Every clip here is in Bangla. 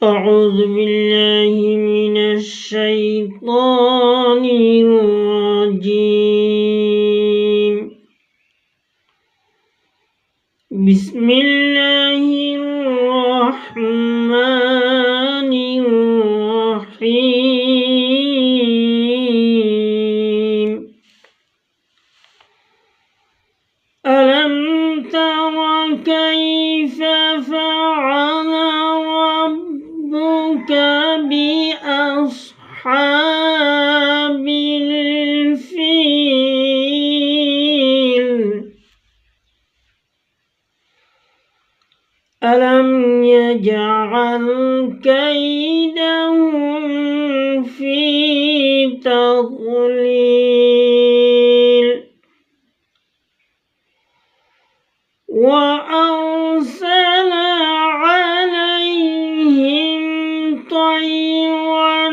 أعوذ بالله من الشيطان الرجيم بسم الله الرحمن الرحيم ألم تر كيف فعل ربك بأصحاب الفيل ألم يجعل كيدهم في تضليل وأرسل عليهم طيرا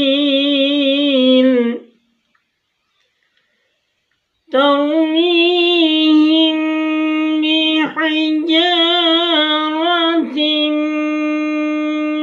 أبابيل ترميهم بحجارة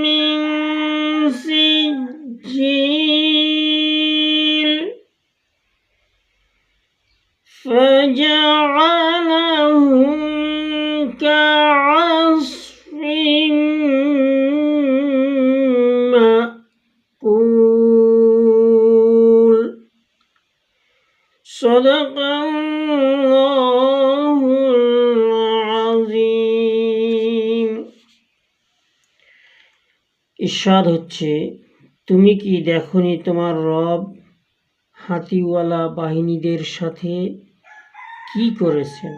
من سجيل فجعلهم كعصف مأكول صدق الله العظيم। ইরশাদ হচ্ছে, তুমি কি দেখনি তোমার রব হাতিওয়ালা বাহিনীদের সাথে কি করেছেন?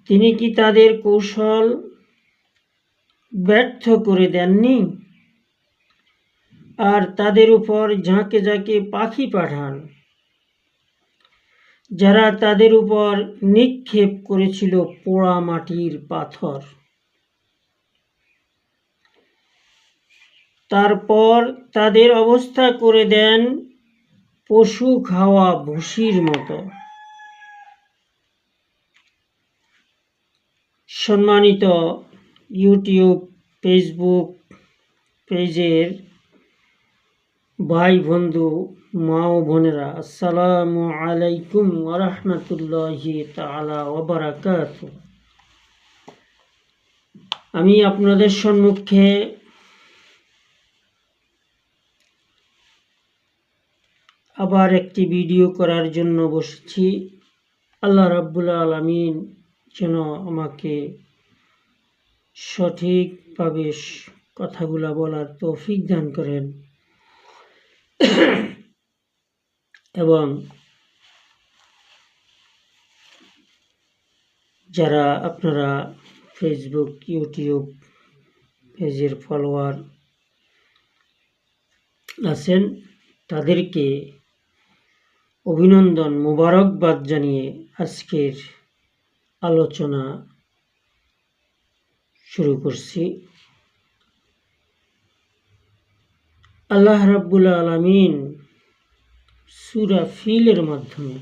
তিনি কি তাদের কৌশল ব্যর্থ করে দেননি? আর তাদের উপর ঝাঁকে ঝাঁকে পাখি পাঠান, যারা তাদের উপর নিক্ষেপ করেছিল পোড়া মাটির পাথর। তারপর তাদের অবস্থা করে দেন পশু খাওয়া ভুসির মতো। সম্মানিত ইউটিউব ফেসবুক পেজের ভাই বন্ধু মা ও বোনেরা, আসসালামু আলাইকুম ওয়া রাহমাতুল্লাহি তাআলা ওয়া বারাকাতুহু। আমি আপনাদের সম্মুখে আবার একটি ভিডিও করার জন্য বসেছি। আল্লাহ রাব্বুল আলামিন যেন আমাকে সঠিকভাবে কথাগুলা বলার তৌফিক দান করেন এবং যারা আপনারা ফেসবুক ইউটিউব পেজের ফলোয়ার আছেন তাদেরকে অভিনন্দন মোবারকবাদ জানিয়ে আজকের আলোচনা শুরু করছি। আল্লাহ রাব্বুল আলামিন সূরা ফিলের মাধ্যমে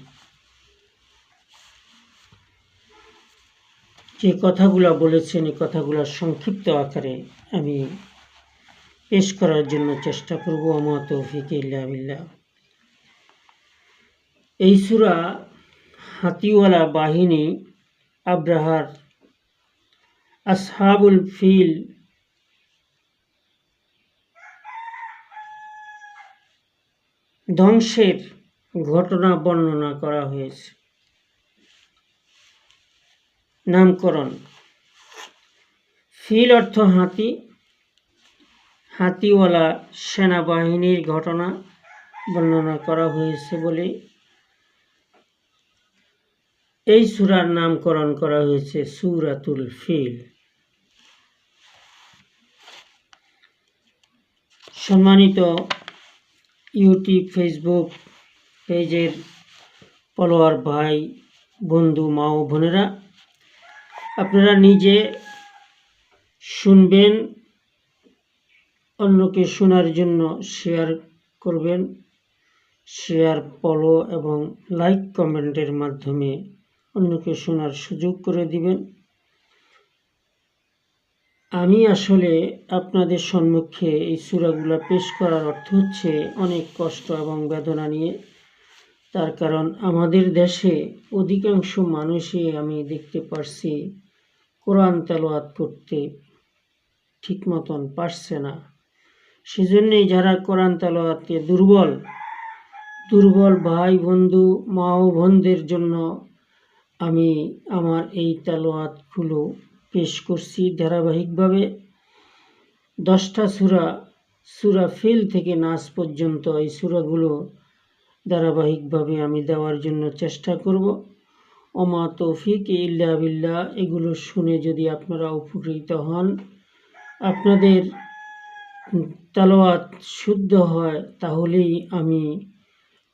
যে কথাগুলা বলেছেন, এই কথাগুলা সংক্ষিপ্ত আকারে আমি পেশ করার জন্য চেষ্টা করব। আমা তৌফিক ইল্লা বিল্লাহ। এই সূরা হাতিওয়ালা বাহিনী আব্রাহার আসহাবুল ফিল ধ্বংসের ঘটনা বর্ণনা করা হয়েছে। নামকরণ: ফিল অর্থ হাতি, হাতিওয়ালা সেনাবাহিনীর ঘটনা বর্ণনা করা হয়েছে বলে এই সূরার নামকরণ করা হয়েছে সূরাতুল ফিল। সম্মানিত ইউটিউব ফেসবুক পেজের ফলোয়ার ভাই বন্ধু মা ও বোনেরা, আপনারা নিজে শুনবেন, অন্যকে শোনার জন্য শেয়ার করবেন। শেয়ার, ফলো এবং লাইক কমেন্টের মাধ্যমে অন্যকে শোনার সুযোগ করে দিবেন। আমি আসলে আপনাদের সম্মুখে এই সূরাগুলো পেশ করার অর্থ হচ্ছে অনেক কষ্ট এবং বেদনা নিয়ে। তার কারণ আমাদের দেশে অধিকাংশ মানুষই আমি দেখতে পারছি কোরআন তেলাওয়াত করতে ঠিক মতন পারছে না। সেজন্যই যারা কোরআন তেলাওয়াতে দুর্বল ভাই বন্ধু মা ও বোনদের জন্য আমি আমার এই তেলাওয়াতগুলো পেশ করছি ধারাবাহিকভাবে। 10টা সূরা ফিল থেকে নাস পর্যন্ত এই সূরাগুলো ধারাবাহিকভাবে আমি দেওয়ার জন্য চেষ্টা করব। ওমা তৌফিক ইল্লা বিল্লাহ। এগুলো শুনে যদি আপনারা উপকৃত হন, আপনাদের তেলাওয়াত শুদ্ধ হয়, তাহলেই আমি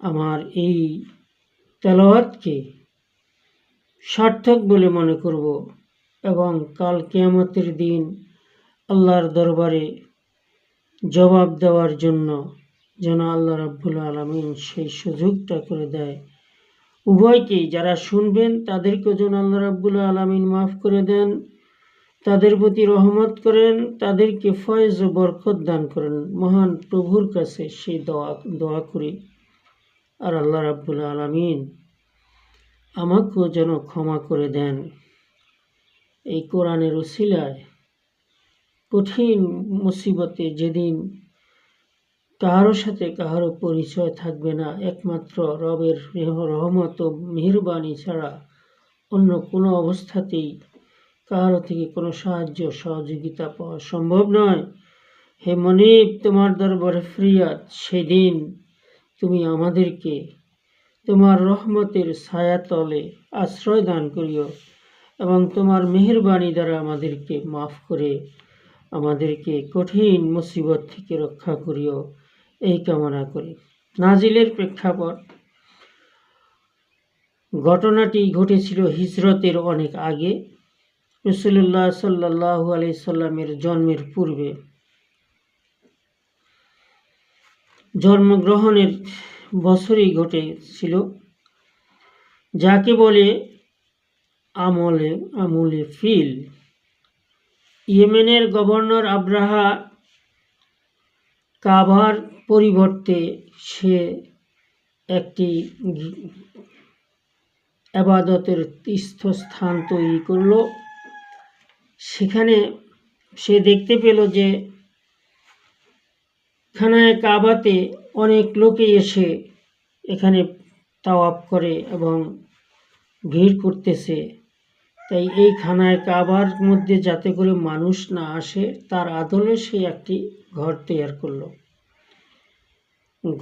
আমার এই তেলাওয়াতকে সার্থক বলে মনে করব এবং কাল কিয়ামতের দিন আল্লাহর দরবারে জবাব দেওয়ার জন্য যেন আল্লাহ রাব্বুল আলামিন সেই সুযোগটা করে দেয়। উভয়কেই যারা শুনবেন তাদেরকেও যেন আল্লাহ রাব্বুল আলামিন মাফ করে দেন, তাদের প্রতি রহমত করেন, তাদেরকে ফয়েজ ও বরকত দান করেন। মহান প্রভুর কাছে সেই দোয়া করি। আর আল্লাহ রাব্বুল আলামিন আমাকেও যেন ক্ষমা করে দেন। এই কোরআনের উসিলায় কঠিন মুসিবতে যেদিন কারো সাথে কারো পরিচয় থাকবে না, একমাত্র রবের রহমত ও মেহেরবানি ছাড়া অন্য কোনো অবস্থাতেই কারো থেকে কোনো সাহায্য সহযোগিতা পাওয়া সম্ভব নয়। হে মনিব, তোমার দরবারে ফরিয়াদ, সেদিন তুমি আমাদেরকে তোমার রহমতের ছায়াতলে আশ্রয় দান করিও এবং তোমার মেহেরবানি দ্বারা আমাদেরকে মাফ করে আমাদেরকে কঠিন মুসিবত থেকে রক্ষা করিও, এই কামনা করি। নাজিলের প্রেক্ষাপট, ঘটনাটি ঘটেছিল হিজরতের অনেক আগে, রাসূলুল্লাহ সাল্লাল্লাহু আলাইহি সাল্লামের জন্মের পূর্বে। জন্মগ্রহণের বছরই ঘটেছিল, যাকে বলে আমলে ফিল। ইয়েমেনের গভর্নর আব্রাহা কাবার পরিবর্তে সে একটি ইবাদতের তীর্থস্থান তৈরি করল। সেখানে সে দেখতে পেল যে খানায়ে কাবাতে অনেক লোকে এসে এখানে তাওয়াফ করে এবং ভিড় করতেছে। তাই এই খানায়ে কাবার মধ্যে যাতে করে মানুষ না আসে, তার আদলে সে একটি ঘর তৈরি করলো।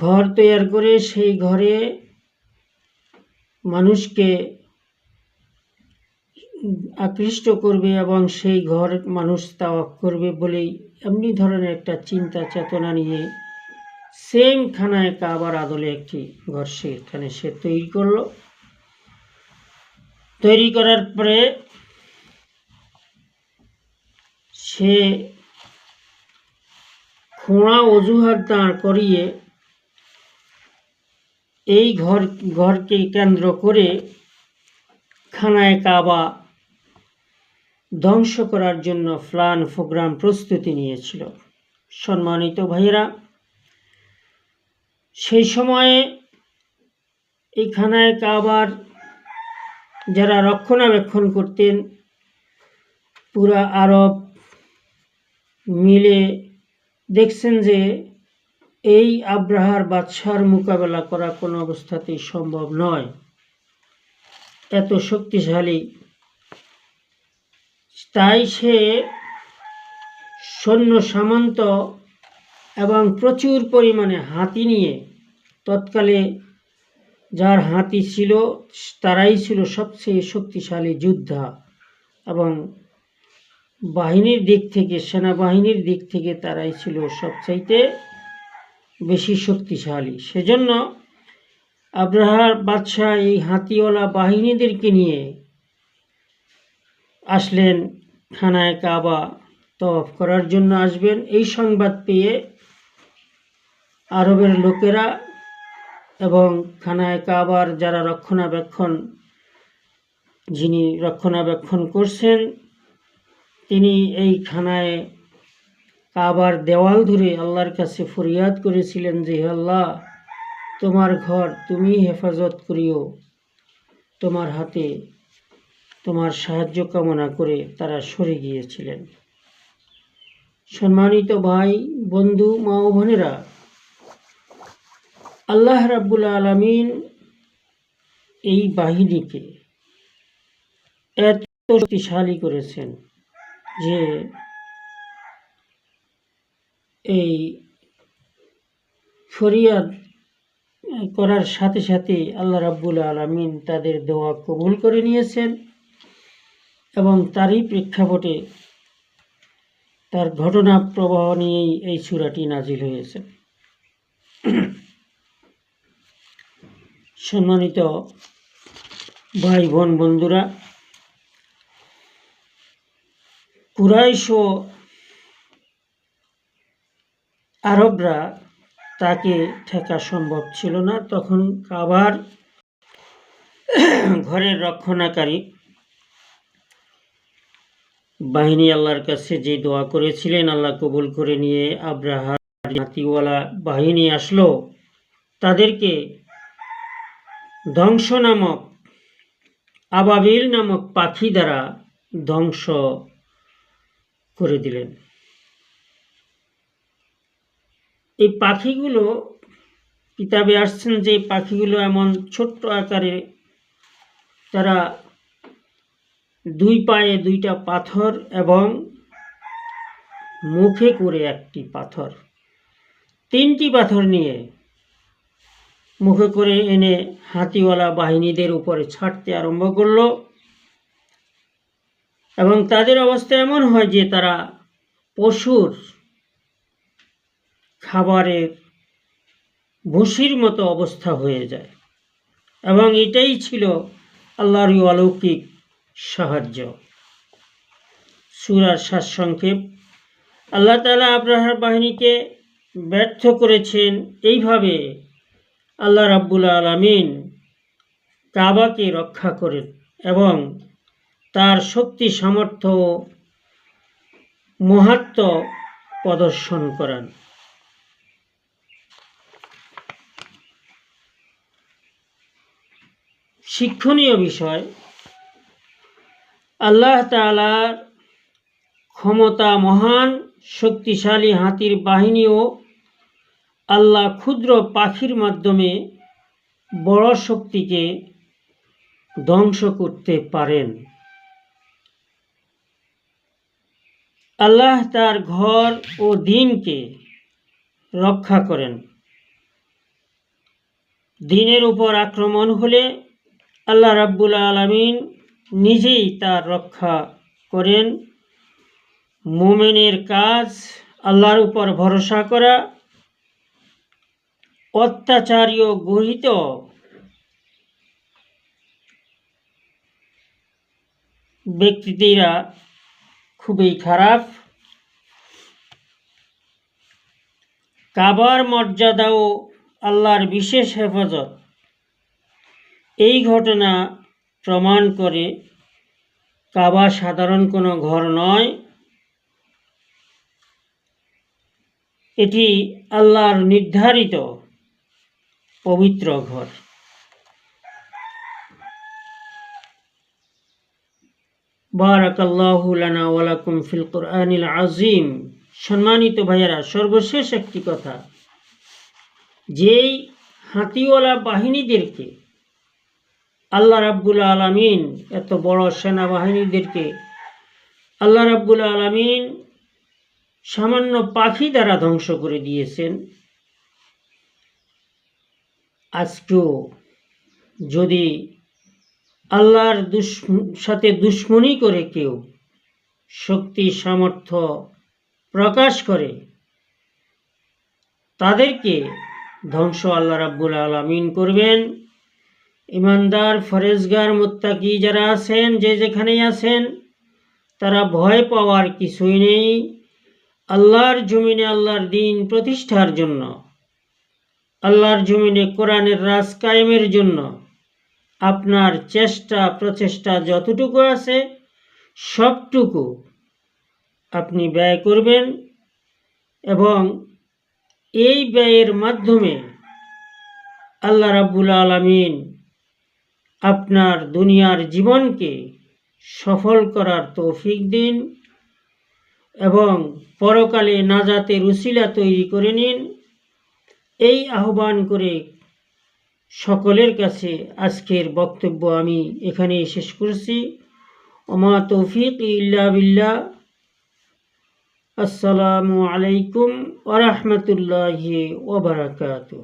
ঘর তৈরি করে সেই ঘরে মানুষকে আকৃষ্ট করবে এবং সেই ঘর মানুষ তাওয়াফ করবে বলেই এমনি ধরনের একটা চিন্তা চেতনা নিয়ে সেম খানায়ে কাবার আদলে একটি ঘর সেখানে সে তৈরি করলো। তৈরি করার পরে সে খোঁড়া অজুহাত দাঁড় করিয়ে এই ঘরকে কেন্দ্র করে খানায়ে কাবা ধ্বংস করার জন্য প্ল্যান প্রোগ্রাম প্রস্তুতি নিয়েছিল। সম্মানিত ভাইয়েরা, সেই সময়ে এই খানায়ে কাবার যারা রক্ষণাবেক্ষণ করতেন, পুরা আরব মিলে দেখছেন যে এই আব্রাহার বাদশার মোকাবেলা করা কোনো অবস্থাতেই সম্ভব নয়, এত শক্তিশালী। তাই সে সৈন্য সামন্ত এবং প্রচুর পরিমাণে হাতি নিয়ে, তৎকালে যার হাতি ছিল তারাই ছিল সবচেয়ে শক্তিশালী যোদ্ধা এবং বাহিনীর দিক থেকে, সেনাবাহিনীর দিক থেকে তারাই ছিল সবচাইতে বেশি শক্তিশালী। সেজন্য আব্রাহার বাদশাহ এই হাতিওয়ালা বাহিনীদেরকে নিয়ে আসলেন খানায়ে কাবা তওয়াফ করার জন্য আসবেন। এই সংবাদ পেয়ে আরবের লোকেরা এবং খানায়ে কাবার যারা রক্ষণাবেক্ষণ যিনি রক্ষণাবেক্ষণ করছেন তিনি এই খানায় কাবার দেওয়াল ধরে আল্লাহর কাছে ফরিয়াদ করেছিলেন যে আল্লাহ, তোমার ঘর তুমি হেফাজত করিও, তোমার হাতে তোমার সাহায্য কামনা করে তারা সরে গিয়েছিলেন। সম্মানিত ভাই, বন্ধু, মা ও বোনেরা, আল্লাহ রাব্বুল আলামিন এই বাহিনীকে এত শক্তিশালী করেছেন যে এই ফরিয়াদ করার সাথে সাথে আল্লাহ রাব্বুল আলামিন তাদের দোয়া কবুল করে নিয়েছেন এবং তারই প্রেক্ষাপটে তার ঘটনা প্রবাহ নিয়েই এই সূরাটি নাজিল হয়েছে। সম্মানিত ভাই বোন বন্ধুরা, কুরাইশ ও আরবরা তাকে ঠেকা সম্ভব ছিল না। তখন কাবার ঘরের রক্ষণাকারী বাহিনী আল্লাহর কাছে যে দোয়া করেছিলেন আল্লাহ কবুল করে নিয়ে আব্রাহার হাতিওয়ালা বাহিনী আসলো, তাদেরকে ধ্বংস নামক আবাবিল নামক পাখি দ্বারা ধ্বংস করে দিলেন। এই পাখিগুলো কিতাবে আসছেন যে পাখিগুলো এমন ছোট্ট আকারে, তারা দুই পায়ে দুইটা পাথর এবং মুখে করে একটি পাথর, তিনটি পাথর নিয়ে মুখে করে এনে হাতিওয়ালা বাহিনীদের উপরে ছাড়তে আরম্ভ করলো এবং তাদের অবস্থা এমন হয় যে তারা পশুর খাবারের ভুসির মতো অবস্থা হয়ে যায় এবং এটাই ছিল আল্লাহর অলৌকিক সাহায্য। সূরার সারসংক্ষেপ, আল্লাহ তাআলা আব্রাহার বাহিনীকে ব্যর্থ করেছেন। এইভাবে আল্লাহ রাব্বুল আলামিন কাবাকে রক্ষা করেন এবং তার শক্তি সামর্থ্য ও মাহাত্ম্য প্রদর্শন করেন। শিক্ষণীয় বিষয়, আল্লাহ তাআলার ক্ষমতা মহান, শক্তিশালী হাতির বাহিনীও আল্লাহ ক্ষুদ্র পাখির মাধ্যমে বড় শক্তিকে ধ্বংস করতে পারেন। আল্লাহ তার ঘর ও দ্বীনকে রক্ষা করেন। দ্বীনের উপর আক্রমণ হলে আল্লাহ রাব্বুল আলামিন নিজেই তার রক্ষা করেন। মুমিনের কাজ আল্লাহর উপর ভরসা করা। অত্যাচারী ও গর্হিত ব্যক্তিরা খুবই খারাপ। কাবার মর্যাদা ও আল্লাহর বিশেষ হেফাজত, এই ঘটনা প্রমাণ করে কাবা সাধারণ কোনো ঘর নয়, এটি আল্লাহর নির্ধারিত পবিত্র ঘর। বারাকাল্লাহু লানা ওয়া লাকুম ফিল কুরআনিল আযীম। সম্মানিত ভাইয়েরা, সর্বশেষ একটি কথা, যেই হাতিওয়ালা বাহিনীদেরকে আল্লাহ রাব্বুল আলামিন, এত বড় সেনাবাহিনীদেরকে আল্লাহ রাব্বুল আলামিন সামান্য পাখি দ্বারা ধ্বংস করে দিয়েছেন, আজকেও যদি আল্লাহর সাথে দুশ্মনী করে কেউ শক্তি সামর্থ্য প্রকাশ করে, তাদেরকে ধ্বংস আল্লাহ রাব্বুল আলামিন করবেন। ইমানদার, ফরেজগার, মুত্তাকি যারা আছেন, যে যেখানেই আছেন, তারা ভয় পাওয়ার কিছুই নেই। আল্লাহর জমিনে আল্লাহর দ্বীন প্রতিষ্ঠার জন্য, আল্লাহর জমিনে কোরআনের রাজ কায়েমের জন্য আপনার চেষ্টা প্রচেষ্টা যতটুকু আছে সবটুকু আপনি ব্যয় করবেন এবং এই ব্যয়ের মাধ্যমে আল্লাহ রাব্বুল আলামিন আপনার দুনিয়ার জীবনকে সফল করার তৌফিক দিন এবং পরকালে নাজাতের উসিলা তৈরি করে নিন। এই আহ্বান করে সকলের কাছে আজকের বক্তব্য আমি এখানেই শেষ করছি। ওমা তৌফিক ইল্লা বিল্লাহ। আসসালামু আলাইকুম ওয়া রাহমাতুল্লাহি ওয়া বারাকাতুহু।